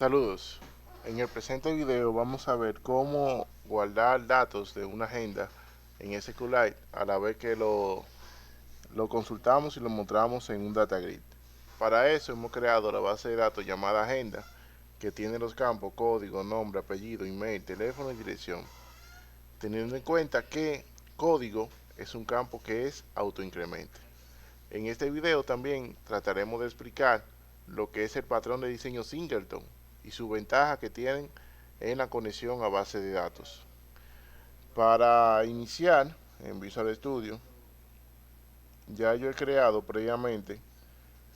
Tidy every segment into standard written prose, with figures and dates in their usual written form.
Saludos. En el presente video vamos a ver cómo guardar datos de una agenda en SQLite a la vez que lo consultamos y lo mostramos en un data grid. Para eso hemos creado la base de datos llamada agenda, que tiene los campos código, nombre, apellido, email, teléfono y dirección. Teniendo en cuenta que código es un campo que es autoincremento. En este video también trataremos de explicar lo que es el patrón de diseño Singleton y su ventaja que tienen en la conexión a base de datos. Para iniciar en Visual Studio, ya yo he creado previamente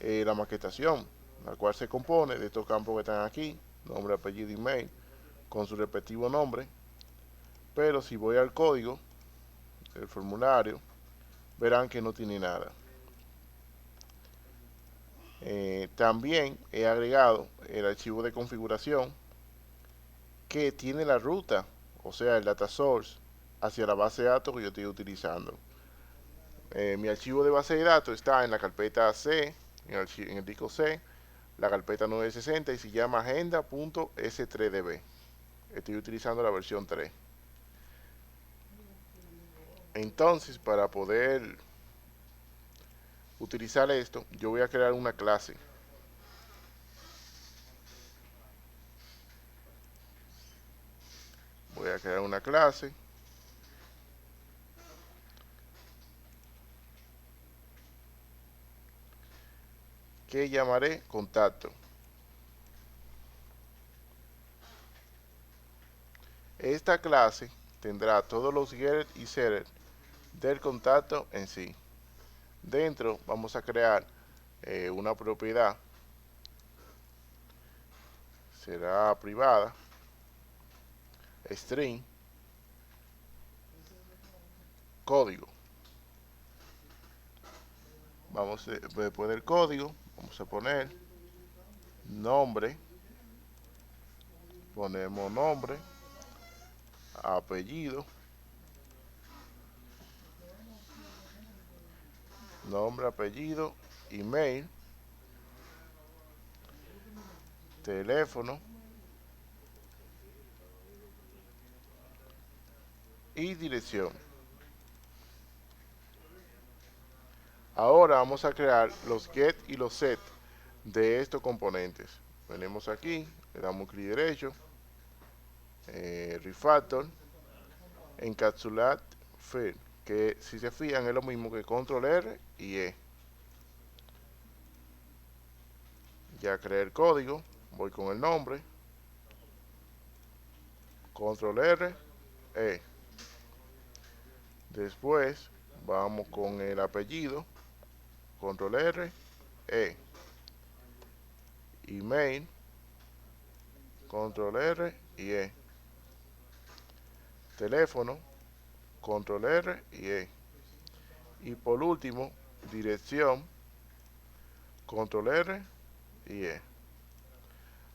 la maquetación, la cual se compone de estos campos que están aquí, nombre, apellido, email, con su respectivo nombre. Pero si voy al código del formulario, verán que no tiene nada. También he agregado el archivo de configuración que tiene la ruta, o sea, el data source, hacia la base de datos que yo estoy utilizando. Mi archivo de base de datos está en la carpeta C, en el disco C, la carpeta 960 y se llama agenda.s3db. Estoy utilizando la versión 3. Entonces, para poder utilizar esto, yo voy a crear una clase. Voy a crear una clase que llamaré contacto. Esta clase tendrá todos los getters y setters del contacto en sí. Dentro vamos a crear una propiedad, será privada, string, código. Vamos después del código, vamos a poner nombre, ponemos nombre, apellido, nombre, apellido, email, teléfono y dirección. Ahora vamos a crear los get y los set de estos componentes. Venimos aquí, le damos clic derecho, refactor, encapsular field, que si se fijan es lo mismo que control R y E. Ya creé el código, voy con el nombre, control R, E. Después vamos con el apellido, control R, E. Email, control R y E. Teléfono, control R y E. Y por último, dirección, control R y E.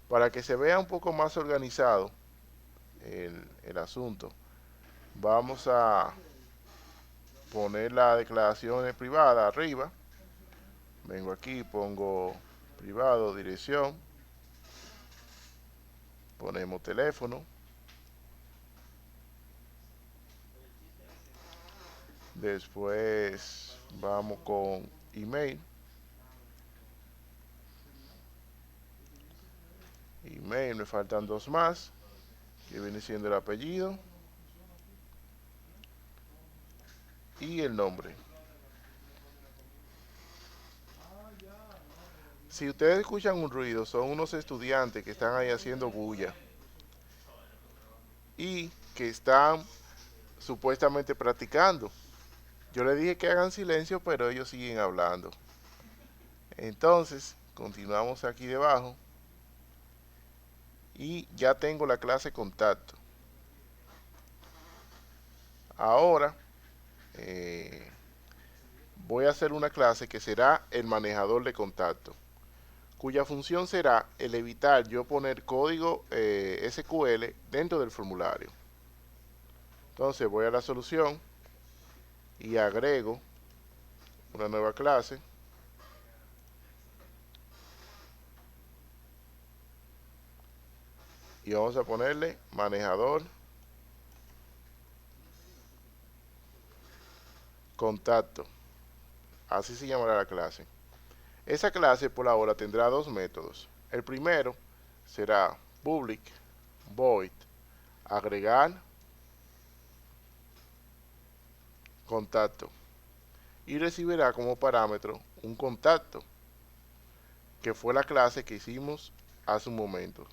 Para que se vea un poco más organizado el asunto, vamos a poner la declaración privada arriba. Vengo aquí, pongo privado, dirección, ponemos teléfono, después vamos con email, me faltan dos más, que viene siendo el apellido y el nombre. Si ustedes escuchan un ruido, son unos estudiantes que están ahí haciendo bulla y que están supuestamente practicando. Yo les dije que hagan silencio, pero ellos siguen hablando. Entonces, continuamos aquí debajo y ya tengo la clase contacto. Ahora voy a hacer una clase que será el manejador de contacto, cuya función será el evitar yo poner código SQL dentro del formulario. Entonces voy a la solución y agrego una nueva clase. y vamos a ponerle manejador contacto. Así se llamará la clase. Esa clase por ahora tendrá dos métodos. El primero será public void agregar contacto y recibirá como parámetro un contacto que fue la clase que hicimos hace un momento.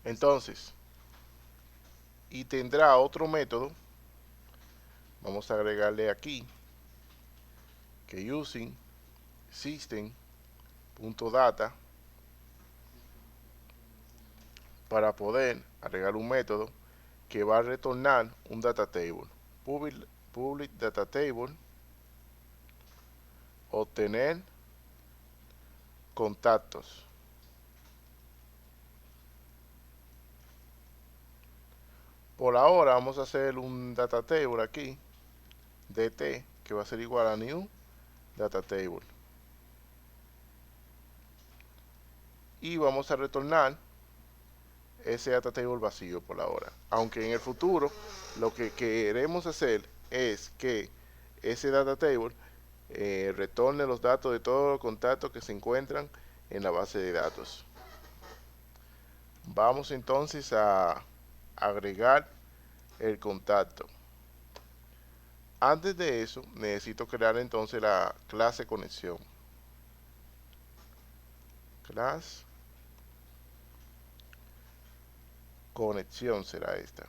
Entonces, y tendrá otro método. Vamos a agregarle aquí que using system.data para poder agregar un método que va a retornar un data table. Public data table, obtener contactos. Por ahora vamos a hacer un data table aquí, dt, que va a ser igual a new data table. Y vamos a retornar ese data table vacío por ahora. Aunque en el futuro lo que queremos hacer es que ese data table retorne los datos de todos los contactos que se encuentran en la base de datos. Vamos entonces a agregar el contacto. Antes de eso necesito crear entonces la clase conexión. Class conexión será esta.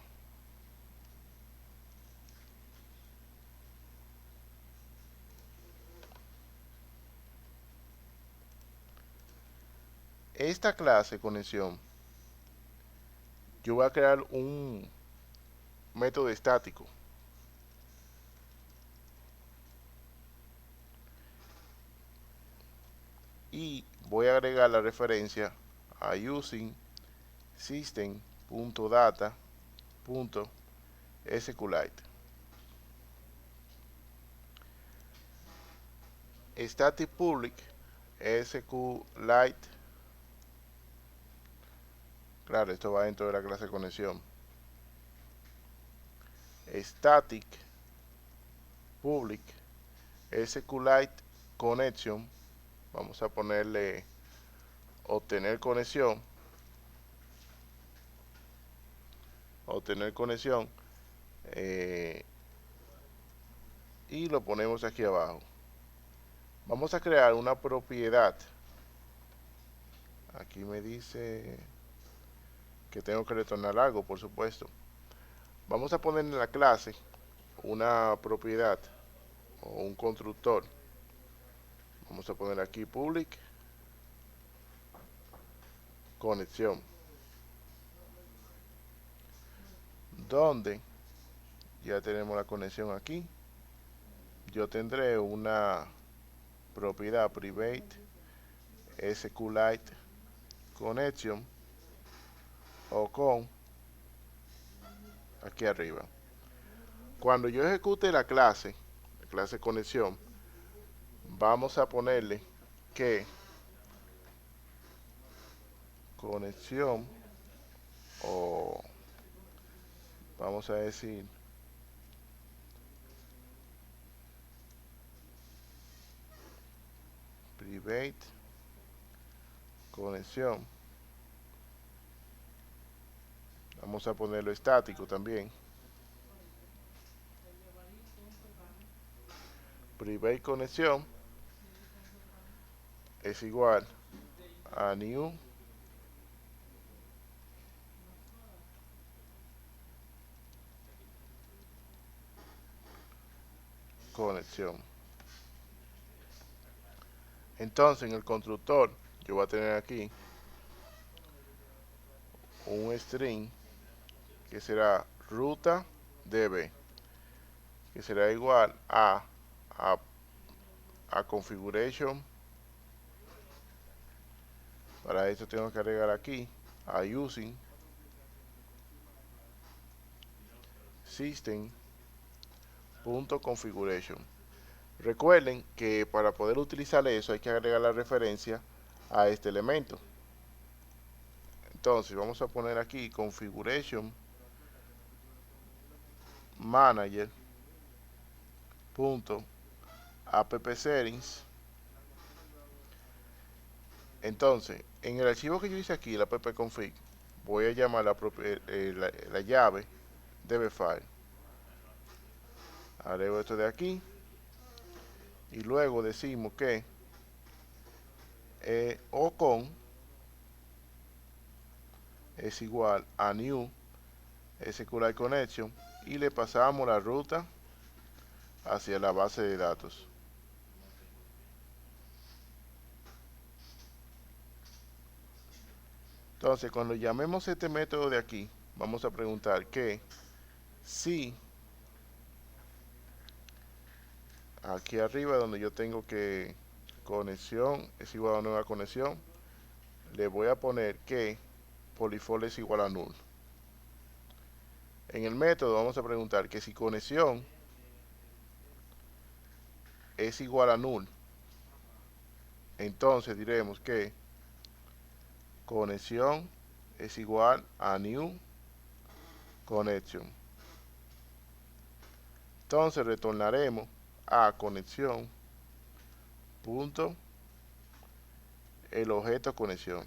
Esta clase conexión, yo voy a crear un método estático. Y voy a agregar la referencia a using system.data.sqlite. Static public SQLite. Claro, esto va dentro de la clase conexión. Static public SQLite connection. Vamos a ponerle obtener conexión. Obtener conexión. Y lo ponemos aquí abajo. Vamos a crear una propiedad. Aquí me dice que tengo que retornar algo, por supuesto. Vamos a poner en la clase una propiedad o un constructor. Vamos a poner aquí public conexión, donde ya tenemos la conexión aquí. Yo tendré una propiedad private SQLite connection o con aquí arriba. Cuando yo ejecute la clase conexión, vamos a ponerle que conexión o vamos a decir private conexión. Vamos a ponerlo estático también. Private conexión es igual a new conexión. Entonces en el constructor yo voy a tener aquí un string que será ruta db, que será igual a configuration. Para esto tengo que agregar aquí a using system.configuration. Recuerden que para poder utilizar eso hay que agregar la referencia a este elemento. Entonces vamos a poner aquí configuration manager app settings. Entonces, en el archivo que yo hice aquí, la appconfig, voy a llamar la llave dbfile. Agrego esto de aquí y luego decimos que ocon es igual a new SQLite connection y le pasamos la ruta hacia la base de datos. Entonces, cuando llamemos este método de aquí, vamos a preguntar que si aquí arriba donde yo tengo que conexión es igual a nueva conexión, le voy a poner que polyfall es igual a null. En el método vamos a preguntar que si conexión es igual a null, entonces diremos que conexión es igual a new connection. Entonces retornaremos a conexión punto el objeto conexión.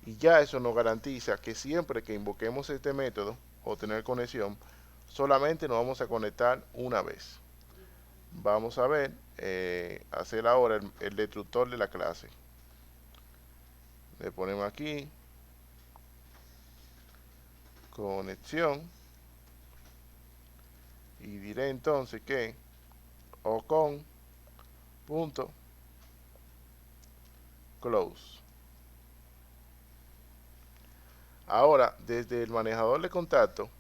Y ya eso nos garantiza que siempre que invoquemos este método o tener conexión, solamente nos vamos a conectar una vez. Vamos a ver, hacer ahora el destructor de la clase. Le ponemos aquí conexión y diré entonces que ocon punto close. Ahora, desde el manejador de contacto,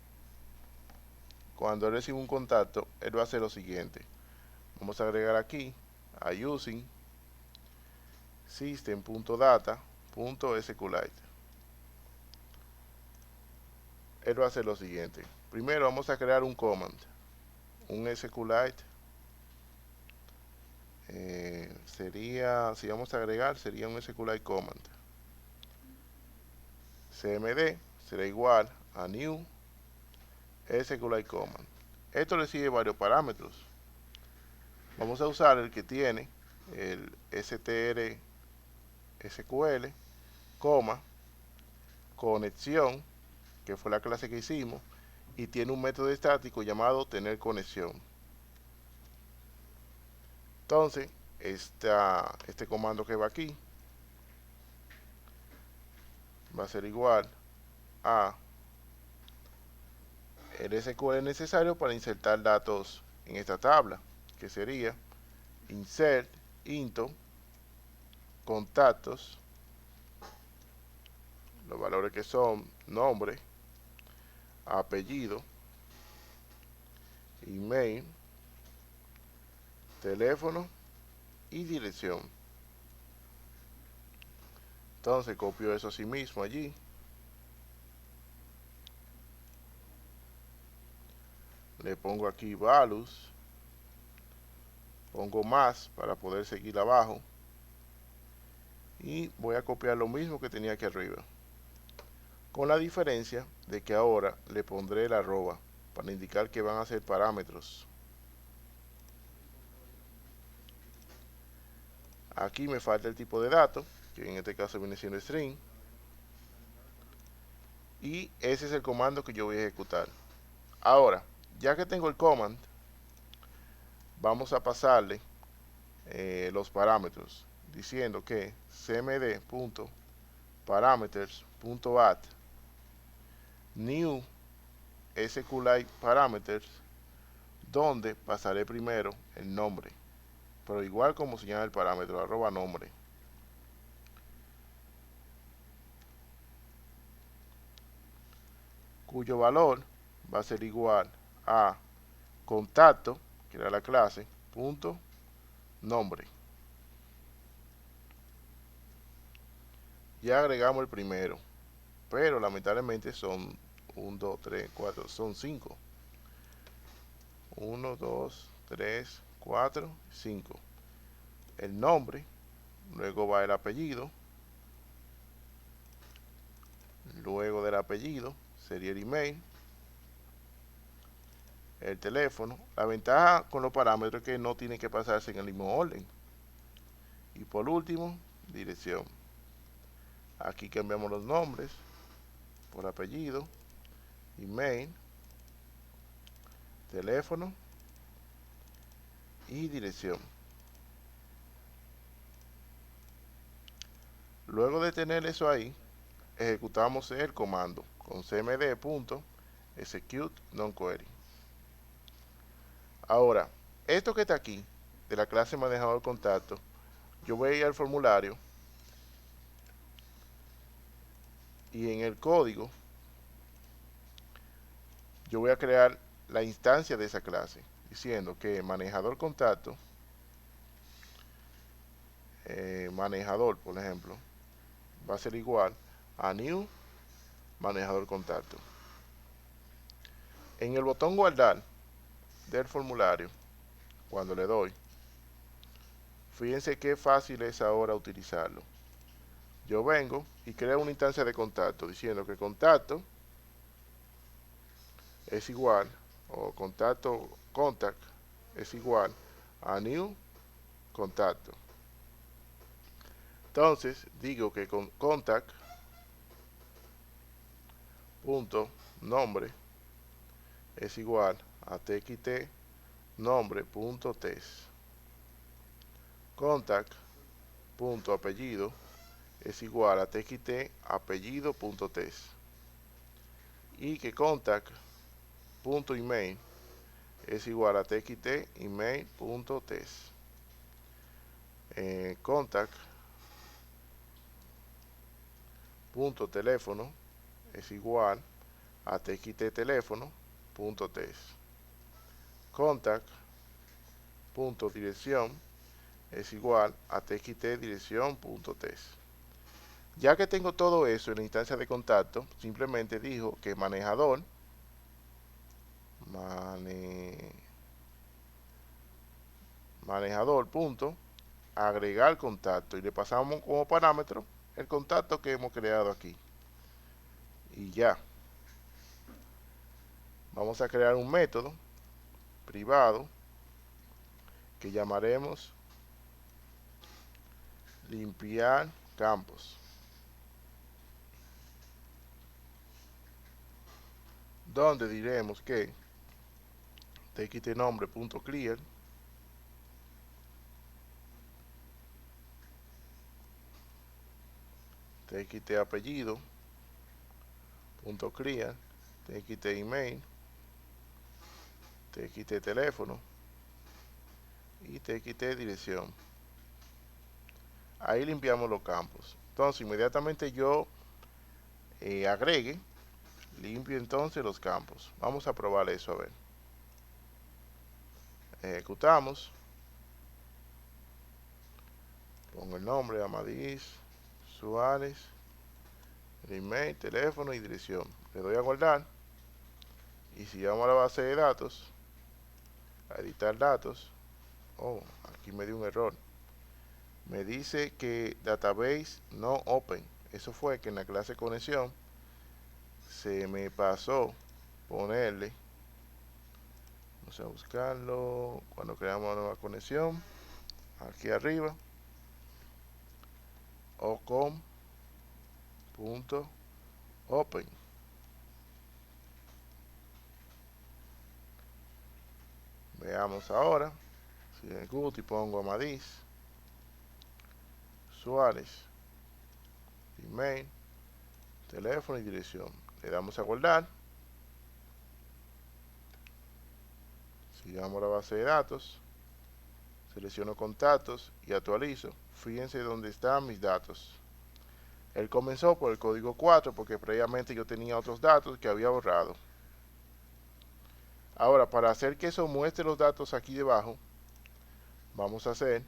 cuando recibe un contacto, él va a hacer lo siguiente. Vamos a agregar aquí a using system.data.sqlite. Él va a hacer lo siguiente. Primero vamos a crear un command, un SQLite. Sería, si vamos a agregar, sería un SQLite command. CMD será igual a new SQLite command. Esto recibe varios parámetros. Vamos a usar el que tiene el str SQL, coma, conexión, que fue la clase que hicimos, y tiene un método estático llamado tener conexión. Entonces, este comando que va aquí va a ser igual a el SQL necesario para insertar datos en esta tabla, que sería insert into contactos, los valores que son nombre, apellido, email, teléfono y dirección. Entonces copio eso así mismo allí. Le pongo aquí values, pongo más para poder seguir abajo y voy a copiar lo mismo que tenía aquí arriba, con la diferencia de que ahora le pondré el arroba para indicar que van a ser parámetros. Aquí me falta el tipo de datos, que en este caso viene siendo string, y ese es el comando que yo voy a ejecutar. Ahora, ya que tengo el command, vamos a pasarle los parámetros, diciendo que cmd.parameters.add new SQLite parameters, donde pasaré primero el nombre, pero igual como se llama el parámetro, arroba nombre. Cuyo valor va a ser igual a contacto, que era la clase, punto nombre. Ya agregamos el primero, pero lamentablemente son 1, 2, 3, 4, son 5. 1, 2, 3, 4, 5. El nombre, luego va el apellido, luego del apellido sería el email, el teléfono. La ventaja con los parámetros es que no tiene que pasarse en el mismo orden. Y por último, dirección. Aquí cambiamos los nombres por apellido, email, teléfono y dirección. Luego de tener eso ahí, ejecutamos el comando con cmd.execute nonquery. Ahora, esto que está aquí, de la clase manejador de contacto, yo voy a ir al formulario y en el código yo voy a crear la instancia de esa clase, diciendo que manejador contacto, manejador, por ejemplo, va a ser igual a new manejador contacto. En el botón guardar del formulario, cuando le doy, fíjense qué fácil es ahora utilizarlo. Yo vengo y creo una instancia de contacto diciendo que contacto es igual, o contacto contact es igual a new contacto. Entonces digo que con contact punto nombre es igual a txt nombre punto test. Contact punto apellido es igual a txt apellido punto test. Y que contact punto email es igual a txt email punto test. Contact punto teléfono es igual a txt teléfono punto test. Contact punto dirección es igual a txt dirección punto test. Ya que tengo todo eso en la instancia de contacto, simplemente dijo que manejador manejador punto agregar contacto y le pasamos como parámetro el contacto que hemos creado aquí. Y ya. Vamos a crear un método privado que llamaremos limpiar campos, donde diremos que txtnombre.clear txtapellido.clear txtemail txtteléfono y txtdirección. Ahí limpiamos los campos. Entonces inmediatamente yo agregue, limpio entonces los campos. Vamos a probar eso a ver. Ejecutamos. Pongo el nombre, Amadís Suárez, el email, teléfono y dirección. Le doy a guardar. Y si vamos a la base de datos, a editar datos, oh, aquí me dio un error. Me dice que database no open. Eso fue que en la clase de conexión se me pasó ponerle, vamos a buscarlo cuando creamos una nueva conexión, aquí arriba, ocom.open. Veamos ahora, si ejecuto y pongo Amadís Suárez, email, teléfono y dirección. Le damos a guardar. Sigamos la base de datos. Selecciono contactos y actualizo. Fíjense dónde están mis datos. Él comenzó por el código 4 porque previamente yo tenía otros datos que había borrado. Ahora, para hacer que eso muestre los datos aquí debajo, vamos a hacer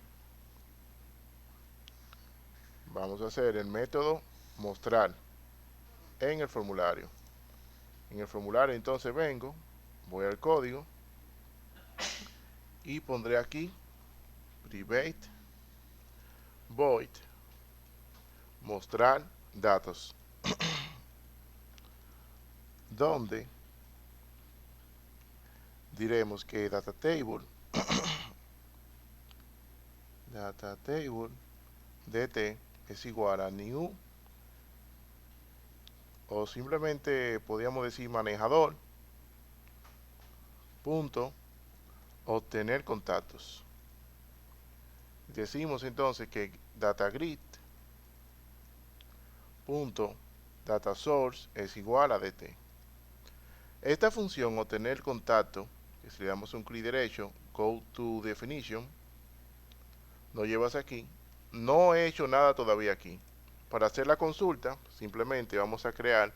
el método mostrar en el formulario. En el formulario entonces vengo, voy al código y pondré aquí private void mostrar datos, donde diremos que data table dt es igual a new, o simplemente podríamos decir manejador punto obtener contactos. Decimos entonces que datagrid punto data source es igual a dt. Esta función obtener contacto, que si le damos un clic derecho, go to definition, nos llevas aquí. No he hecho nada todavía aquí. Para hacer la consulta, simplemente vamos a crear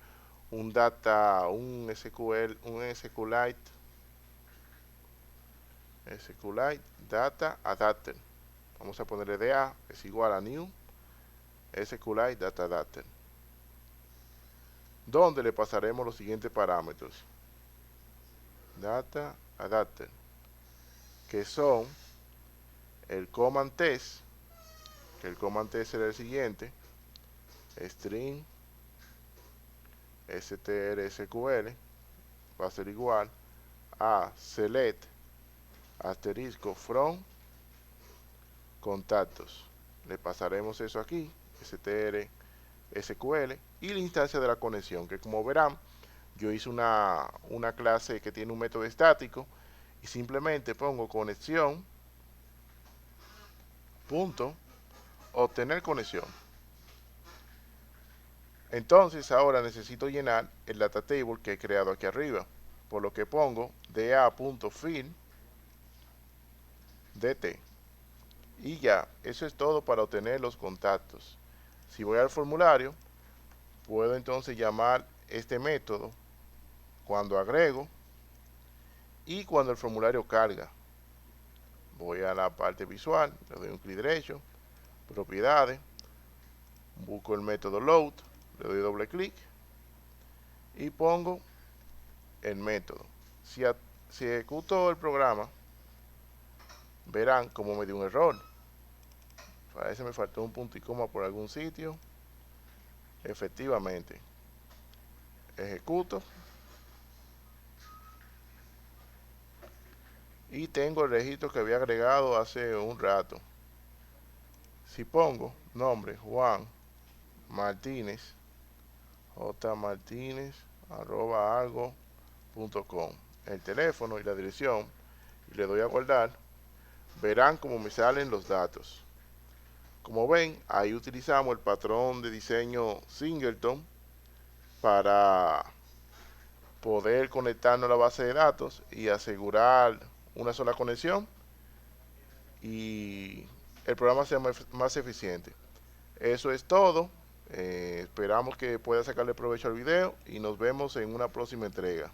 un SQLite data adapter. Vamos a ponerle DA es igual a new SQLite data adapter, donde le pasaremos los siguientes parámetros. Data adapter, que son el command test, que el command test será el siguiente: string strsql va a ser igual a select asterisco from contactos. Le pasaremos eso aquí, str SQL, y la instancia de la conexión, que como verán, yo hice una clase que tiene un método estático y simplemente pongo conexión punto obtener conexión. Entonces ahora necesito llenar el data table que he creado aquí arriba, por lo que pongo da.fill dt, y ya, eso es todo para obtener los contactos. Si voy al formulario, puedo entonces llamar este método cuando agrego y cuando el formulario carga. Voy a la parte visual, le doy un clic derecho, propiedades, busco el método load, le doy doble clic y pongo el método. Si ejecuto el programa, verán como me dio un error. Parece que me faltó un punto y coma por algún sitio. Efectivamente, ejecuto y tengo el registro que había agregado hace un rato. Si pongo nombre Juan Martínez, jmartinez@algo.com, el teléfono y la dirección, y le doy a guardar, verán cómo me salen los datos. Como ven, ahí utilizamos el patrón de diseño Singleton para poder conectarnos a la base de datos y asegurar una sola conexión y el programa sea más eficiente. Eso es todo. Esperamos que pueda sacarle provecho al video y nos vemos en una próxima entrega.